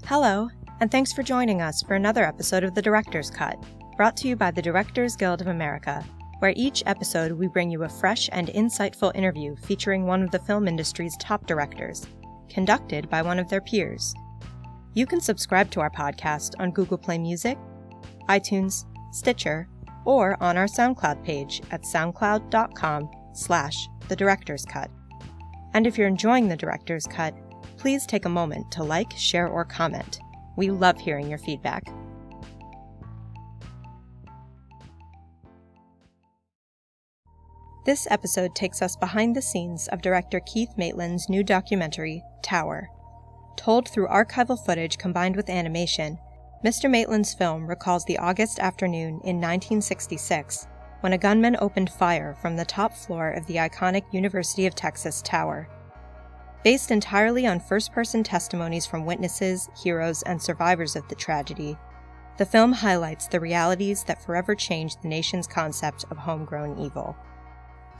Hello, and thanks for joining us for another episode of The Director's Cut, brought to you by the Directors Guild of America, where each episode we bring you a fresh and insightful interview featuring one of the film industry's top directors, conducted by one of their peers. You can subscribe to our podcast on Google Play Music, iTunes, Stitcher, or on our SoundCloud page at soundcloud.com/The Director's Cut. And if you're enjoying The Director's Cut, please take a moment to like, share, or comment. We love hearing your feedback. This episode takes us behind the scenes of director Keith Maitland's new documentary, Tower. Told through archival footage combined with animation, Mr. Maitland's film recalls the August afternoon in 1966 when a gunman opened fire from the top floor of the iconic University of Texas Tower. Based entirely on first-person testimonies from witnesses, heroes, and survivors of the tragedy, the film highlights the realities that forever changed the nation's concept of homegrown evil.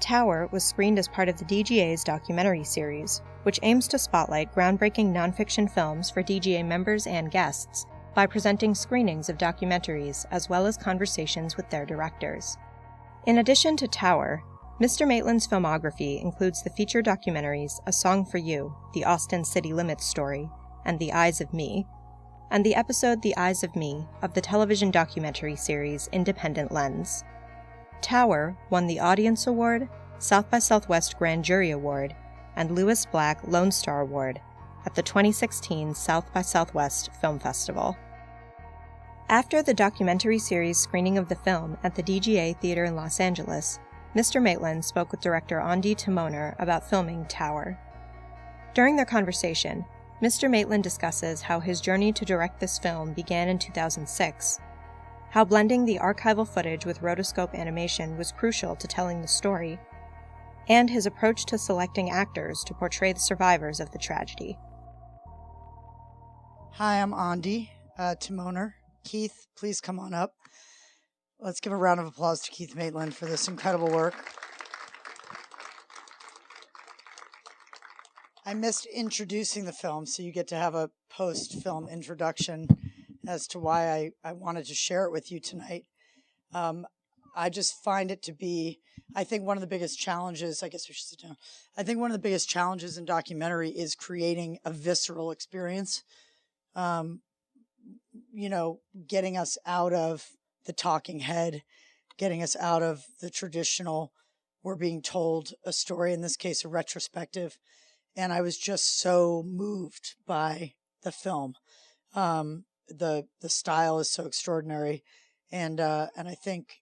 Tower was screened as part of the DGA's documentary series, which aims to spotlight groundbreaking nonfiction films for DGA members and guests by presenting screenings of documentaries as well as conversations with their directors. In addition to Tower, Mr. Maitland's filmography includes the feature documentaries A Song for You, The Austin City Limits Story, and The Eyes of Me, and the episode The Eyes of Me of the television documentary series Independent Lens. Tower won the Audience Award, South by Southwest Grand Jury Award, and Lewis Black Lone Star Award at the 2016 South by Southwest Film Festival. After the documentary series screening of the film at the DGA Theater in Los Angeles, Mr. Maitland spoke with Director Ondi Timoner about filming Tower. During their conversation, Mr. Maitland discusses how his journey to direct this film began in 2006, how blending the archival footage with rotoscope animation was crucial to telling the story, and his approach to selecting actors to portray the survivors of the tragedy. Hi, I'm Ondi Timoner. Keith, please come on up. Let's give a round of applause to Keith Maitland for this incredible work. I missed introducing the film, so you get to have a post-film introduction as to why I wanted to share it with you tonight. I just find it to be, I think one of the biggest challenges, I guess we should sit down. I think one of the biggest challenges in documentary is creating a visceral experience. Getting us out of the talking head, getting us out of the traditional, we're being told a story, in this case, a retrospective. And I was just so moved by the film. The style is so extraordinary. And I think,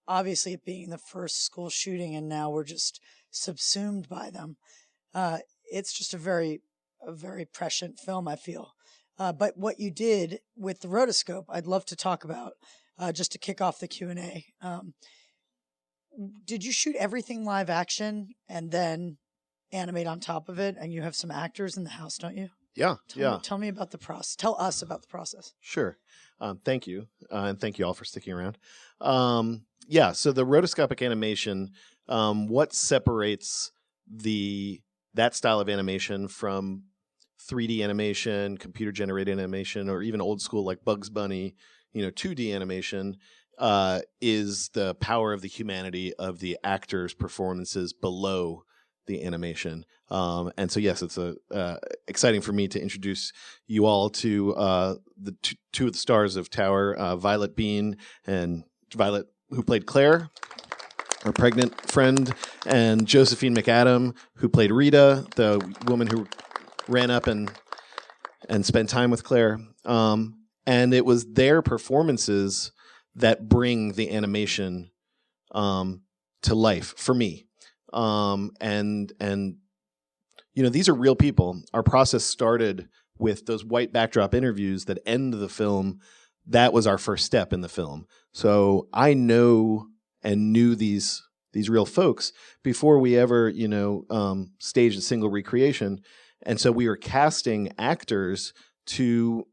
obviously it being the first school shooting and now we're just subsumed by them. It's just a very prescient film, I feel. But what you did with the rotoscope, I'd love to talk about, just to kick off the Q&A. Did you shoot everything live action and then animate on top of it? And you have some actors in the house, don't you? Yeah, Tell me about the process. Tell us about the process. Sure. Thank you. And thank you all for sticking around. So the rotoscopic animation, what separates that style of animation from 3D animation, computer-generated animation, or even old school like Bugs Bunny, 2D animation, is the power of the humanity of the actors' performances below the animation. And so, yes, it's exciting for me to introduce you all to the two of the stars of Tower, Violet Bean and Violet, who played Claire, our pregnant friend, and Josephine McAdam, who played Rita, the woman who ran up and spent time with Claire. And it was their performances that bring the animation to life for me. These are real people. Our process started with those white backdrop interviews that end the film. That was our first step in the film. So I know and knew these real folks before we ever, staged a single recreation. And so we were casting actors to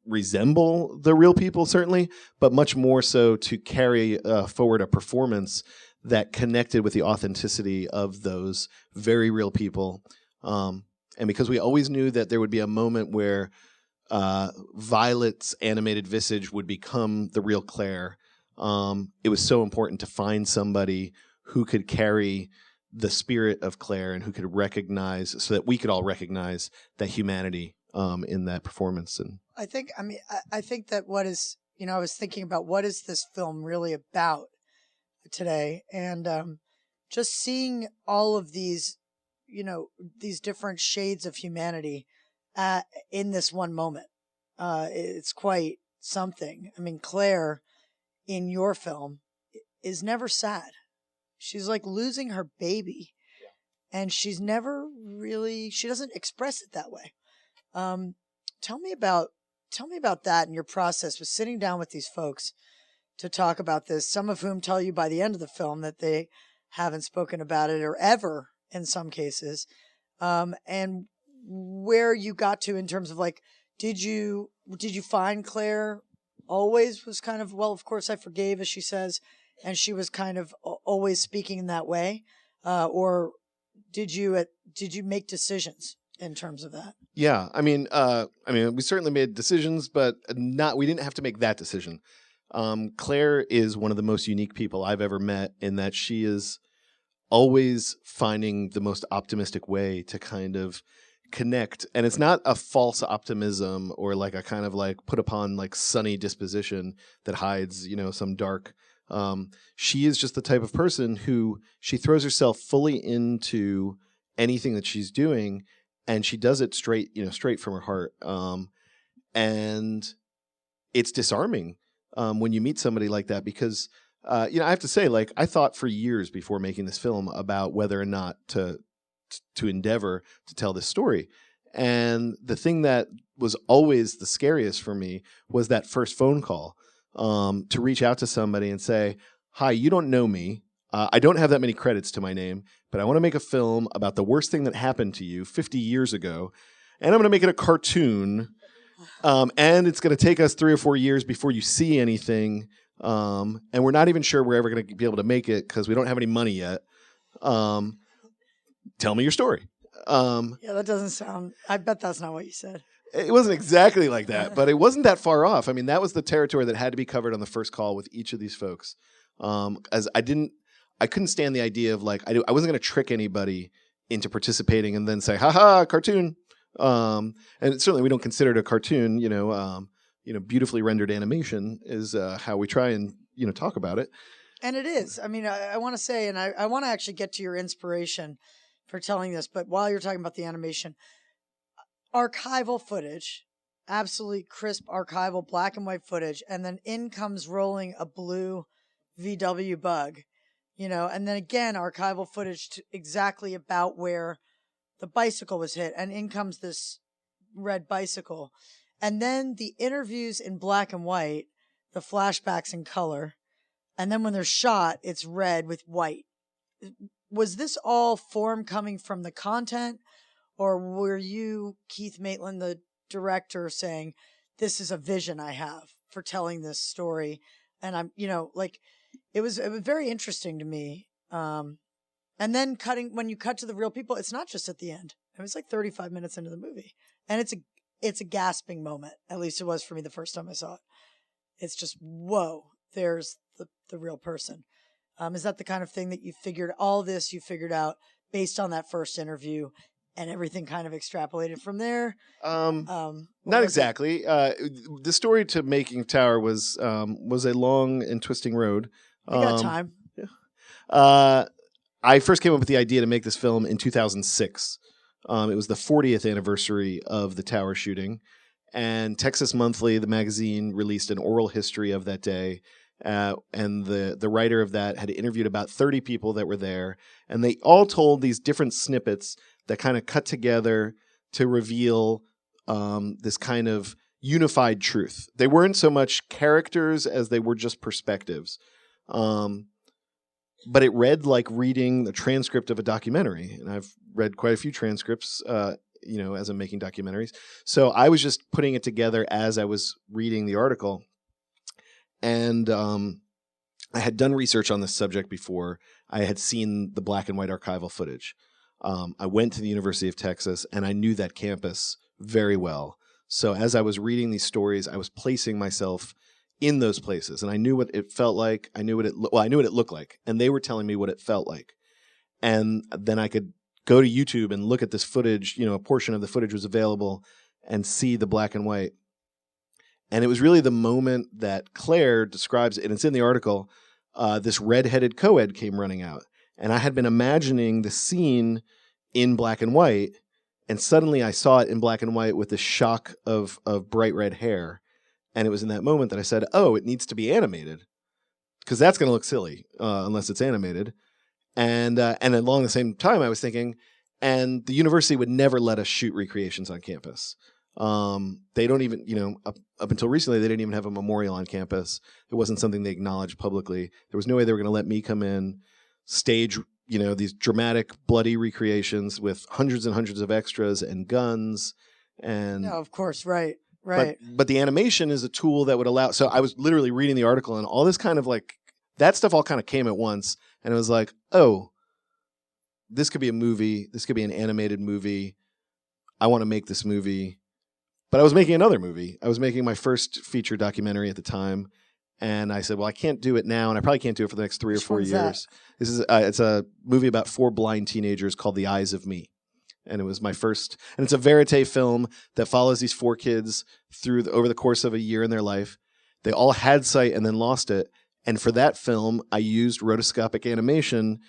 resemble the real people, certainly, but much more so to carry forward a performance that connected with the authenticity of those very real people. And because we always knew that there would be a moment where Violet's animated visage would become the real Claire. It was so important to find somebody who could carry the spirit of Claire and who could recognize, so that we could all recognize that humanity in that performance. And I think that what is, I was thinking about what is this film really about today, and just seeing all of these, these different shades of humanity in this one moment. It's quite something. I mean, Claire in your film is never sad. She's like losing her baby, and she's never really, she doesn't express it that way. Tell me about that and your process with sitting down with these folks to talk about this, some of whom tell you by the end of the film that they haven't spoken about it or ever in some cases, and where you got to in terms of like, did you find Claire always was kind of, well, of course I forgave, as she says, and she was kind of always speaking in that way, or did you make decisions in terms of that? yeah, I mean, we certainly made decisions, but we didn't have to make that decision. Claire is one of the most unique people I've ever met, in that she is always finding the most optimistic way to kind of connect. And it's not a false optimism or like a kind of like put upon like sunny disposition that hides, some dark. She is just the type of person who she throws herself fully into anything that she's doing, and she does it straight from her heart. And it's disarming when you meet somebody like that, because I have to say, like, I thought for years before making this film about whether or not to endeavor to tell this story. And the thing that was always the scariest for me was that first phone call, to reach out to somebody and say, hi, you don't know me. I don't have that many credits to my name, but I want to make a film about the worst thing that happened to you 50 years ago. And I'm going to make it a cartoon. And it's going to take us 3 or 4 years before you see anything. And we're not even sure we're ever going to be able to make it because we don't have any money yet. Tell me your story. Yeah, that doesn't sound, I bet that's not what you said. It wasn't exactly like that, but it wasn't that far off. I mean, that was the territory that had to be covered on the first call with each of these folks. As I couldn't stand the idea of like, I wasn't going to trick anybody into participating and then say, haha, cartoon. And certainly we don't consider it a cartoon, beautifully rendered animation is how we try and, talk about it. And it is. I mean, I want to say, and I want to actually get to your inspiration for telling this, but while you're talking about the animation, archival footage, absolutely crisp archival black and white footage, and then in comes rolling a blue VW Bug, and then again, archival footage exactly about where the bicycle was hit, and in comes this red bicycle. And then the interviews in black and white, the flashbacks in color, and then when they're shot, it's red with white. Was this all form coming from the content, or were you, Keith Maitland, the director, saying, this is a vision I have for telling this story? And I'm, it was very interesting to me. And then when you cut to the real people, it's not just at the end. It was like 35 minutes into the movie. And it's a gasping moment. At least it was for me the first time I saw it. It's just, whoa, there's the real person. Is that the kind of thing that you figured out based on that first interview and everything kind of extrapolated from there? Not exactly. The story to making Tower was a long and twisting road. You got time. Yeah. I first came up with the idea to make this film in 2006. It was the 40th anniversary of the Tower shooting, and Texas Monthly, the magazine, released an oral history of that day. And the writer of that had interviewed about 30 people that were there, and they all told these different snippets that kind of cut together to reveal this kind of unified truth. They weren't so much characters as they were just perspectives. But it read like reading the transcript of a documentary, and I've read quite a few transcripts, as I'm making documentaries. So I was just putting it together as I was reading the article. And I had done research on this subject before. I had seen the black and white archival footage. I went to the University of Texas, and I knew that campus very well. So as I was reading these stories, I was placing myself in those places, and I knew what it felt like. I knew what I knew what it looked like, and they were telling me what it felt like. And then I could go to YouTube and look at this footage. A portion of the footage was available, and see the black and white. And it was really the moment that Claire describes, and it's in the article. This redheaded co-ed came running out, and I had been imagining the scene in black and white, and suddenly I saw it in black and white with the shock of bright red hair. And it was in that moment that I said, oh, it needs to be animated, because that's going to look silly unless it's animated. And along the same time, I was thinking, and the university would never let us shoot recreations on campus. They don't even, up until recently, they didn't even have a memorial on campus. It wasn't something they acknowledged publicly. There was no way they were going to let me come in, stage, these dramatic, bloody recreations with hundreds and hundreds of extras and guns. And no, of course, right. Right. But the animation is a tool that would allow. So I was literally reading the article, and all this kind of that stuff all kind of came at once. And it was like, oh, this could be a movie. This could be an animated movie. I want to make this movie. But I was making another movie. I was making my first feature documentary at the time. And I said, well, I can't do it now, and I probably can't do it for the next 3 or 4 years. This is it's a movie about 4 blind teenagers called The Eyes of Me. And it was my first, and it's a verite film that follows these 4 kids over the course of a year in their life. They all had sight and then lost it. And for that film, I used rotoscopic animation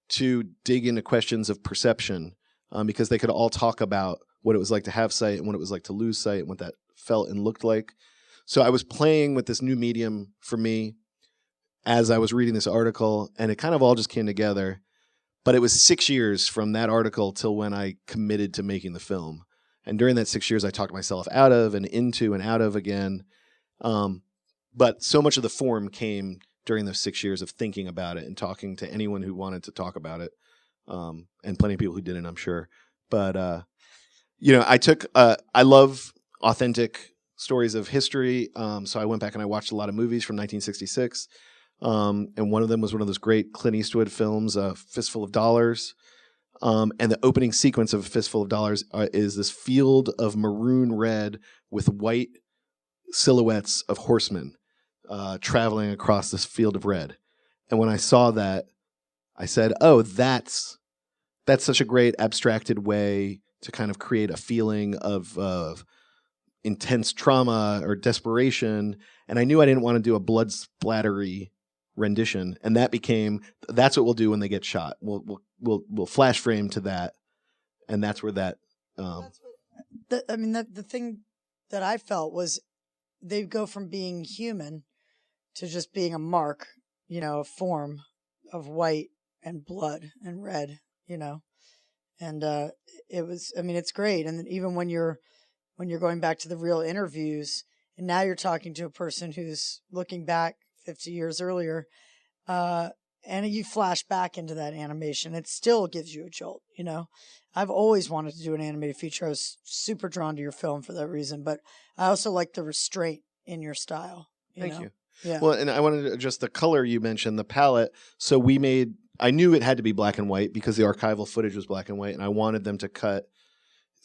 to dig into questions of perception, because they could all talk about what it was like to have sight and what it was like to lose sight and what that felt and looked like. So I was playing with this new medium for me as I was reading this article, and it kind of all just came together. But it was 6 years from that article till when I committed to making the film. And during that 6 years, I talked myself out of and into and out of again. But so much of the form came during those 6 years of thinking about it and talking to anyone who wanted to talk about it. And plenty of people who didn't, I'm sure. But, I love authentic stories of history. So I went back and I watched a lot of movies from 1966. And one of them was one of those great Clint Eastwood films, A Fistful of Dollars. And the opening sequence of A Fistful of Dollars is this field of maroon red with white silhouettes of horsemen traveling across this field of red. And when I saw that, I said, oh, that's such a great abstracted way to kind of create a feeling of intense trauma or desperation. And I knew I didn't want to do a blood splattery rendition, and that's what we'll do when they get shot. We'll flash frame to that, and that's where that. The thing that I felt was they go from being human to just being a mark, a form of white and blood and red, and it was. It's great, and even when you're going back to the real interviews, and now you're talking to a person who's looking back 50 years earlier, and you flash back into that animation, it still gives you a jolt, I've always wanted to do an animated feature. I was super drawn to your film for that reason, but I also like the restraint in your style. Thank you. Yeah. Well, and I wanted to adjust the color you mentioned, the palette. So I knew it had to be black and white because the archival footage was black and white, and I wanted them to cut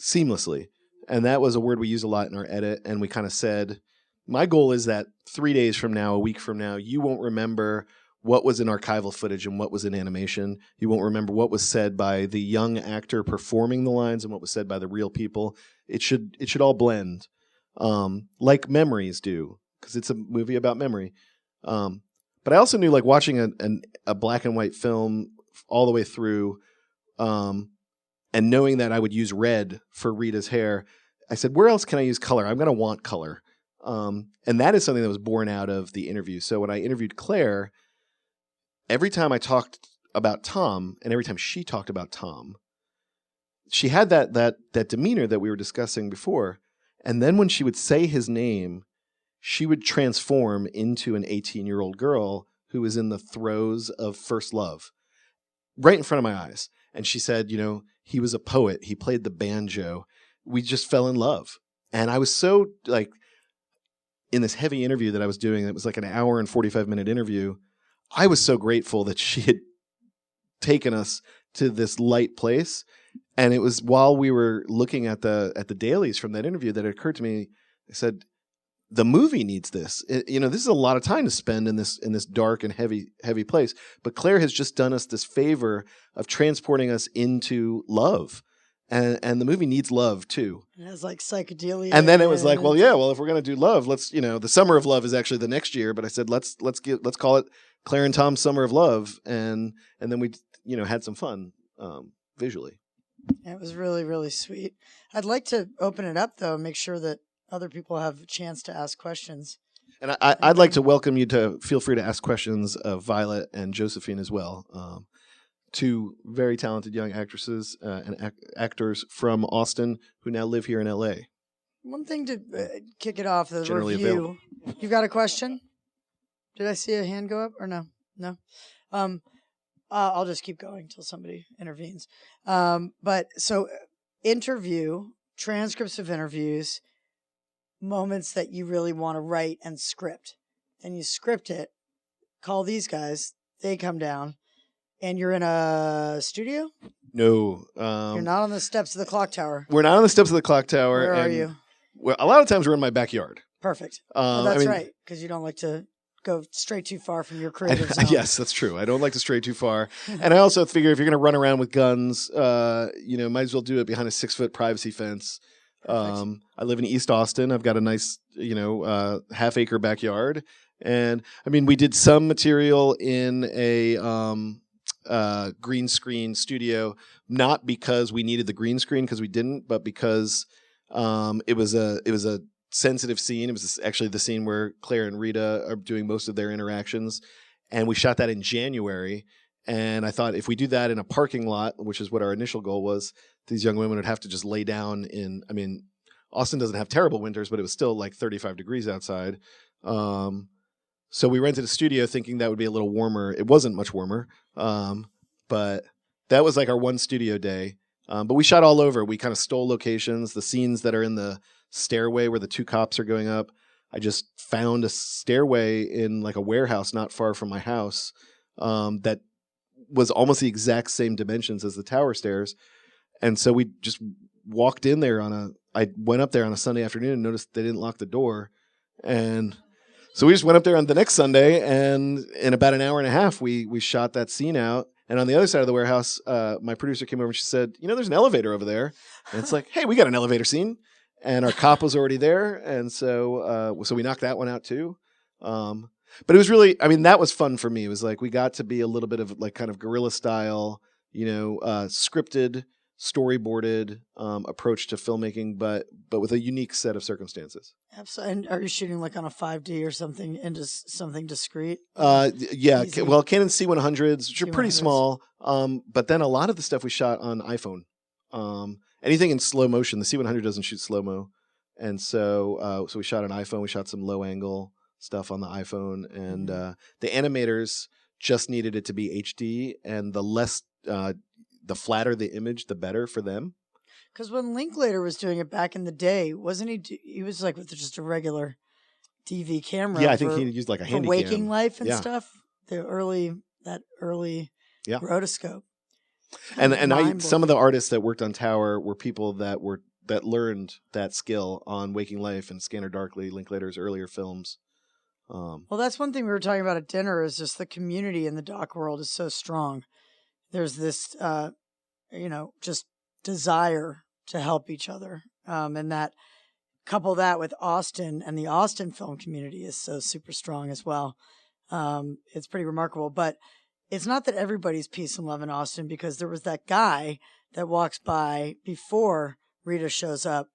seamlessly. And that was a word we use a lot in our edit, and we kind of said, my goal is that 3 days from now, a week from now, you won't remember what was in archival footage and what was in animation. You won't remember what was said by the young actor performing the lines and what was said by the real people. It should all blend, like memories do, because it's a movie about memory. But I also knew, like, watching a black and white film all the way through, and knowing that I would use red for Rita's hair, I said, where else can I use color? I'm going to want color. And that is something that was born out of the interview. So when I interviewed Claire, every time I talked about Tom and every time she talked about Tom, she had that demeanor that we were discussing before. And then when she would say his name, she would transform into an 18-year-old girl who was in the throes of first love right in front of my eyes. And she said, he was a poet. He played the banjo. We just fell in love. And I was so, like, in this heavy interview that I was doing, it was like an hour and 45-minute interview. I was so grateful that she had taken us to this light place. And it was while we were looking at the dailies from that interview that it occurred to me. I said, the movie needs this. This is a lot of time to spend in this dark and heavy place. But Claire has just done us this favor of transporting us into love, and the movie needs love too. It has like psychedelia. And then it was like, if we're gonna do love, let's the Summer of Love is actually the next year. But I said let's call it Claire and Tom's Summer of Love, and then we had some fun visually. It was really, really sweet. I'd like to open it up though, make sure that other people have a chance to ask questions. And I'd like to welcome you to feel free to ask questions of Violet and Josephine as well. Two very talented young actresses and actors from Austin who now live here in L.A. One thing to kick it off, the Generally review. available. You got a question? Did I see a hand go up or no? No. I'll just keep going until somebody intervenes. But so interview, transcripts of interviews, moments that you really want to write and script. Then you script it, call these guys, they come down, and you're in a studio? No. You're not on the steps of the clock tower. We're not on the steps of the clock tower. Where are you? Well, a lot of times we're in my backyard. Perfect. That's right, because you don't like to go straight too far from your creative zone. Yes, that's true. I don't like to stray too far. And I also figure if you're going to run around with guns, might as well do it behind a 6-foot privacy fence. I live in East Austin. I've got a nice, half-acre backyard. And, we did some material in a green screen studio, not because we needed the green screen, because we didn't, but because it was a sensitive scene. It was actually the scene where Claire and Rita are doing most of their interactions, and we shot that in January. And I thought if we do that in a parking lot, which is what our initial goal was, these young women would have to just lay down in. Austin doesn't have terrible winters, but it was still like 35 degrees outside. So we rented a studio thinking that would be a little warmer. It wasn't much warmer, but that was like our one studio day. But we shot all over. We kind of stole locations. The scenes that are in the stairway where the two cops are going up, I just found a stairway in like a warehouse not far from my house that was almost the exact same dimensions as the tower stairs. And so we just walked in there I went up there on a Sunday afternoon and noticed they didn't lock the door. And so we just went up there on the next Sunday, and in about an hour and a half, we shot that scene out. And on the other side of the warehouse, my producer came over and she said, there's an elevator over there. And it's like, hey, we got an elevator scene. And our cop was already there. And so we knocked that one out too. But it was really, that was fun for me. It was like we got to be a little bit of like kind of guerrilla style, scripted, storyboarded approach to filmmaking, but with a unique set of circumstances. Absolutely. And are you shooting like on a 5D or something into something discrete? Yeah. Easy. Well, Canon C100s, which are pretty small. But then a lot of the stuff we shot on iPhone. Anything in slow motion, the C100 doesn't shoot slow-mo. And so we shot on iPhone. We shot some low angle stuff on the iPhone, and the animators just needed it to be HD, and the flatter the image, the better for them. Because when Linklater was doing it back in the day, wasn't he? He was like with just a regular DV camera. Yeah, I think he used like a handy Waking cam. Life and stuff. That early rotoscope. And some of the artists that worked on Tower were people that learned that skill on Waking Life and Scanner Darkly, Linklater's earlier films. Well, that's one thing we were talking about at dinner, is just the community in the doc world is so strong. There's this, just desire to help each other. And that, couple that with Austin, and the Austin film community is so super strong as well. It's pretty remarkable. But it's not that everybody's peace and love in Austin, because there was that guy that walks by before Rita shows up.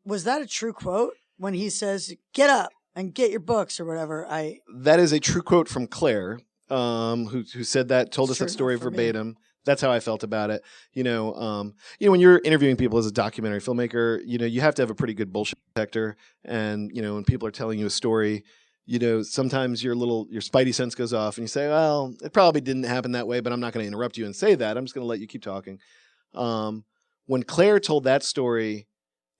Was that a true quote when he says, "Get up and get your books," or whatever? That is a true quote from Claire, who said that, told us that story verbatim. That's how I felt about it. When you're interviewing people as a documentary filmmaker, you have to have a pretty good bullshit detector. And, when people are telling you a story, sometimes your spidey sense goes off and you say, well, it probably didn't happen that way, but I'm not going to interrupt you and say that. I'm just going to let you keep talking. When Claire told that story,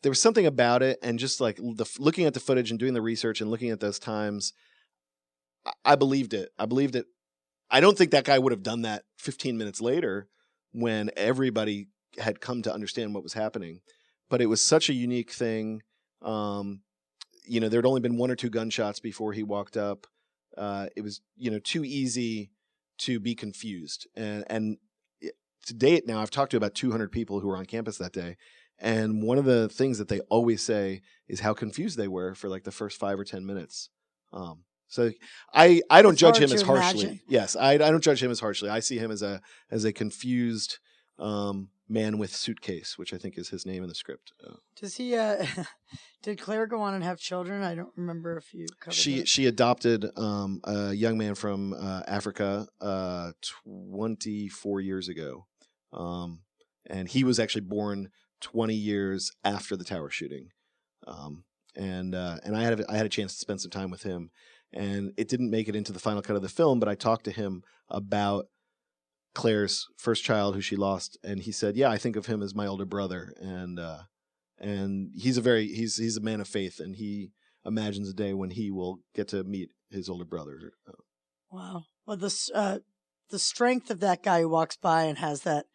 there was something about it, and just like looking at the footage and doing the research and looking at those times, I believed it. I don't think that guy would have done that 15 minutes later when everybody had come to understand what was happening. But it was such a unique thing. There'd only been 1 or 2 gunshots before he walked up. It was, too easy to be confused. And to date now, I've talked to about 200 people who were on campus that day. And one of the things that they always say is how confused they were for like the first 5 or 10 minutes. So I don't judge him as harshly. Imagine. Yes, I don't judge him as harshly. I see him as a confused man with suitcase, which I think is his name in the script. Does he? Did Claire go on and have children? I don't remember if you covered that. She adopted a young man from Africa 24 years ago, and he was actually born 20 years after the tower shooting. And I had a chance to spend some time with him, and it didn't make it into the final cut of the film, but I talked to him about Claire's first child who she lost, and he said, "Yeah, I think of him as my older brother," and he's a man of faith, and he imagines a day when he will get to meet his older brother. Wow. Well, the strength of that guy who walks by and has that,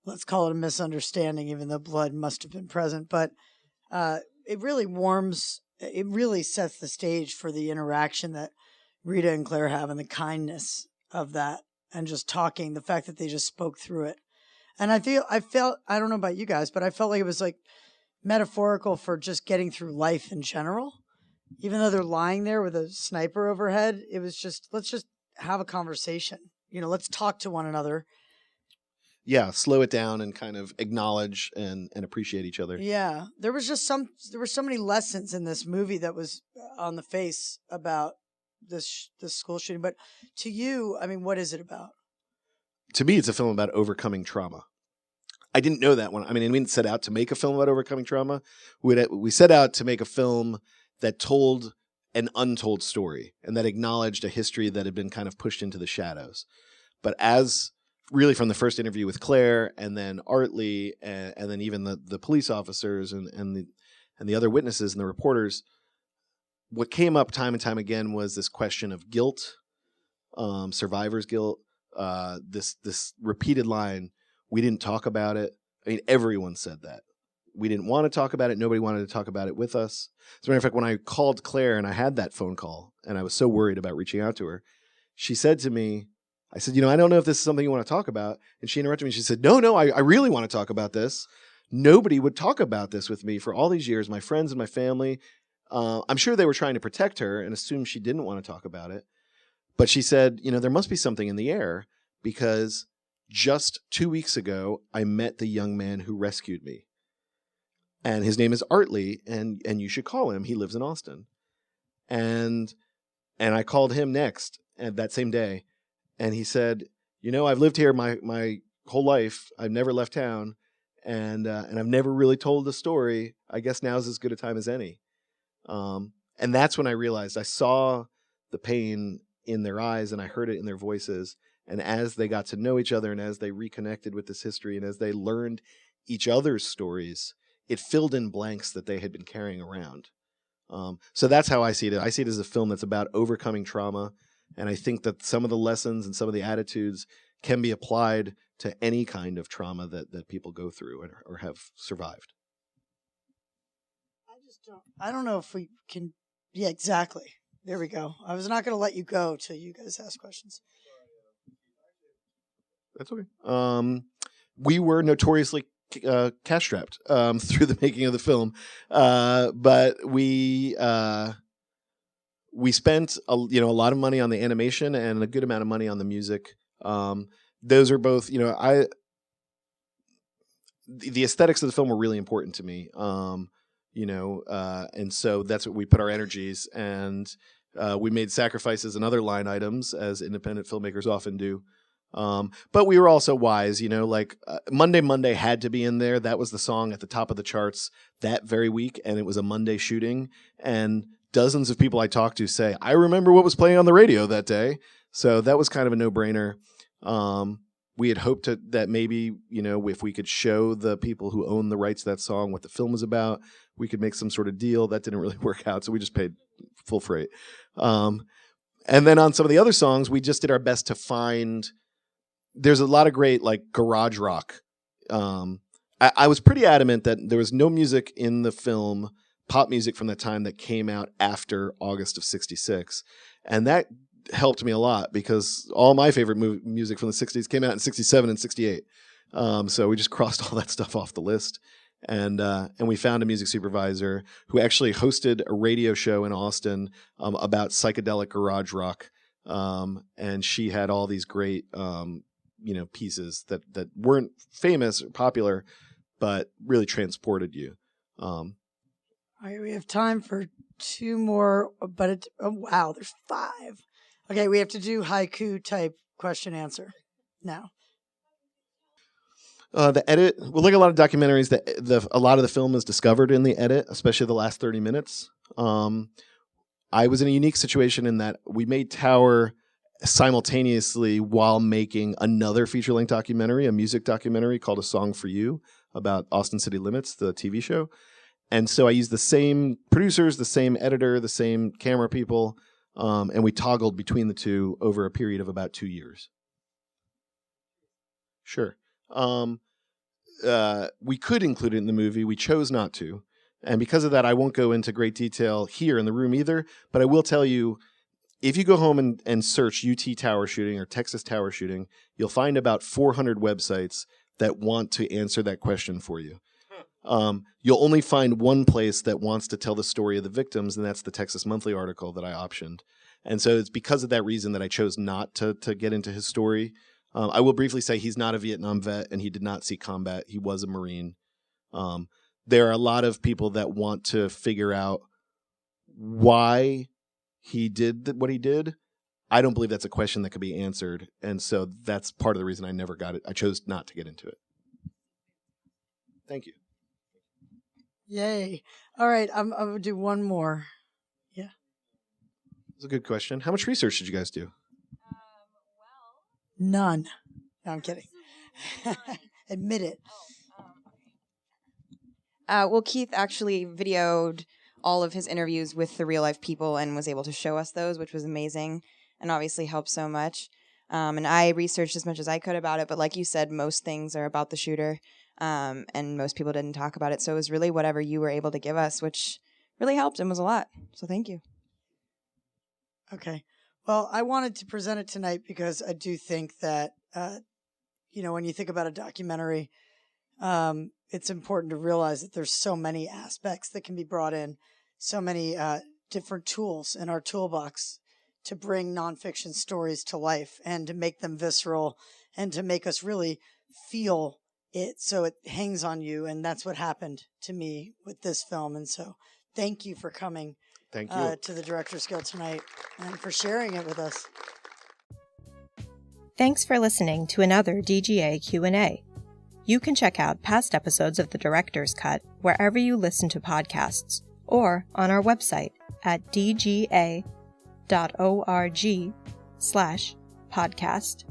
let's call it a misunderstanding, even though blood must have been present, but it really sets the stage for the interaction that Rita and Claire have and the kindness of that and just talking, the fact that they just spoke through it. And I felt, I don't know about you guys, but I felt like it was like metaphorical for just getting through life in general. Even though they're lying there with a sniper overhead, it was just, let's just have a conversation. Let's talk to one another. Yeah, slow it down and kind of acknowledge and appreciate each other. Yeah, there were so many lessons in this movie that was on the face about this school shooting. But to you, I mean, what is it about? To me, it's a film about overcoming trauma. I didn't know that one. I mean, we didn't set out to make a film about overcoming trauma. We set out to make a film that told an untold story and that acknowledged a history that had been kind of pushed into the shadows. But as really from the first interview with Claire and then Artley and then even the police officers and the other witnesses and the reporters, what came up time and time again was this question of guilt, survivor's guilt, this repeated line, "We didn't talk about it." I mean, everyone said that. We didn't want to talk about it. Nobody wanted to talk about it with us. As a matter of fact, when I called Claire and I had that phone call and I was so worried about reaching out to her, she said to me, I said, I don't know if this is something you want to talk about. And she interrupted me. She said, no, I really want to talk about this. Nobody would talk about this with me for all these years, my friends and my family. I'm sure they were trying to protect her and assume she didn't want to talk about it. But she said, there must be something in the air because just 2 weeks ago, I met the young man who rescued me. And his name is Artley, and you should call him. He lives in Austin. And I called him next and that same day. And he said, I've lived here my whole life. I've never left town. And I've never really told the story. I guess now's as good a time as any. And that's when I realized I saw the pain in their eyes and I heard it in their voices. And as they got to know each other and as they reconnected with this history and as they learned each other's stories, it filled in blanks that they had been carrying around. So that's how I see it. I see it as a film that's about overcoming trauma. And I think that some of the lessons and some of the attitudes can be applied to any kind of trauma that people go through or have survived. I don't know if we can. Yeah, exactly. There we go. I was not going to let you go till you guys ask questions. That's okay. We were notoriously cash strapped through the making of the film, but we spent a lot of money on the animation and a good amount of money on the music. Those are both, the aesthetics of the film were really important to me. And so that's what we put our energies, and we made sacrifices in other line items as independent filmmakers often do. But we were also wise, Monday had to be in there. That was the song at the top of the charts that very week. And it was a Monday shooting, and dozens of people I talked to say, I remember what was playing on the radio that day. So that was kind of a no-brainer. We had hoped that maybe, if we could show the people who own the rights to that song what the film was about, we could make some sort of deal. That didn't really work out. So we just paid full freight. And then on some of the other songs, we just did our best to find, there's a lot of great garage rock I was pretty adamant that there was no music in the film, pop music from that time, that came out after August of '66. And that helped me a lot because all my favorite music from the '60s came out in '67 and '68. So we just crossed all that stuff off the list. And we found a music supervisor who actually hosted a radio show in Austin about psychedelic garage rock. And she had all these great, pieces that weren't famous or popular, but really transported you. All right, we have time for 2 more, but wow, there's 5. Okay, we have to do haiku type question answer now. The edit, well, like a lot of documentaries, a lot of the film is discovered in the edit, especially the last 30 minutes. I was in a unique situation in that we made Tower simultaneously while making another feature-length documentary, a music documentary called A Song for You, about Austin City Limits, the TV show. And so I used the same producers, the same editor, the same camera people, and we toggled between the two over a period of about 2 years. Sure. We could include it in the movie. We chose not to. And because of that, I won't go into great detail here in the room either. But I will tell you, if you go home and search UT tower shooting or Texas tower shooting, you'll find about 400 websites that want to answer that question for you. You'll only find one place that wants to tell the story of the victims, and that's the Texas Monthly article that I optioned. And so it's because of that reason that I chose not to get into his story. I will briefly say he's not a Vietnam vet, and he did not see combat. He was a Marine. There are a lot of people that want to figure out why he did what he did. I don't believe that's a question that could be answered. And so that's part of the reason I never got it. I chose not to get into it. Thank you. Yay. All right, I'm going to do one more. Yeah. That's a good question. How much research did you guys do? None. No, I'm kidding. Admit it. Well, Keith actually videoed all of his interviews with the real life people and was able to show us those, which was amazing and obviously helped so much. And I researched as much as I could about it, but like you said, most things are about the shooter, and most people didn't talk about it. So it was really whatever you were able to give us, which really helped and was a lot. So thank you. Okay. Well, I wanted to present it tonight because I do think that, when you think about a documentary, it's important to realize that there's so many aspects that can be brought in, so many different tools in our toolbox to bring nonfiction stories to life and to make them visceral and to make us really feel it so it hangs on you. And that's what happened to me with this film. And so thank you for coming. Thank you. To the Director's Guild tonight and for sharing it with us. Thanks for listening to another DGA Q&A. You can check out past episodes of The Director's Cut wherever you listen to podcasts or on our website at dga.org/podcast.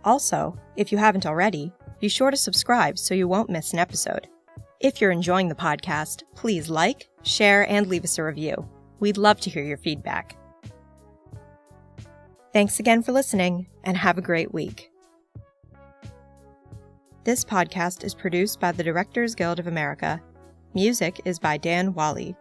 Also, if you haven't already, be sure to subscribe so you won't miss an episode. If you're enjoying the podcast, please like, share, and leave us a review. We'd love to hear your feedback. Thanks again for listening, and have a great week. This podcast is produced by the Directors Guild of America. Music is by Dan Wally.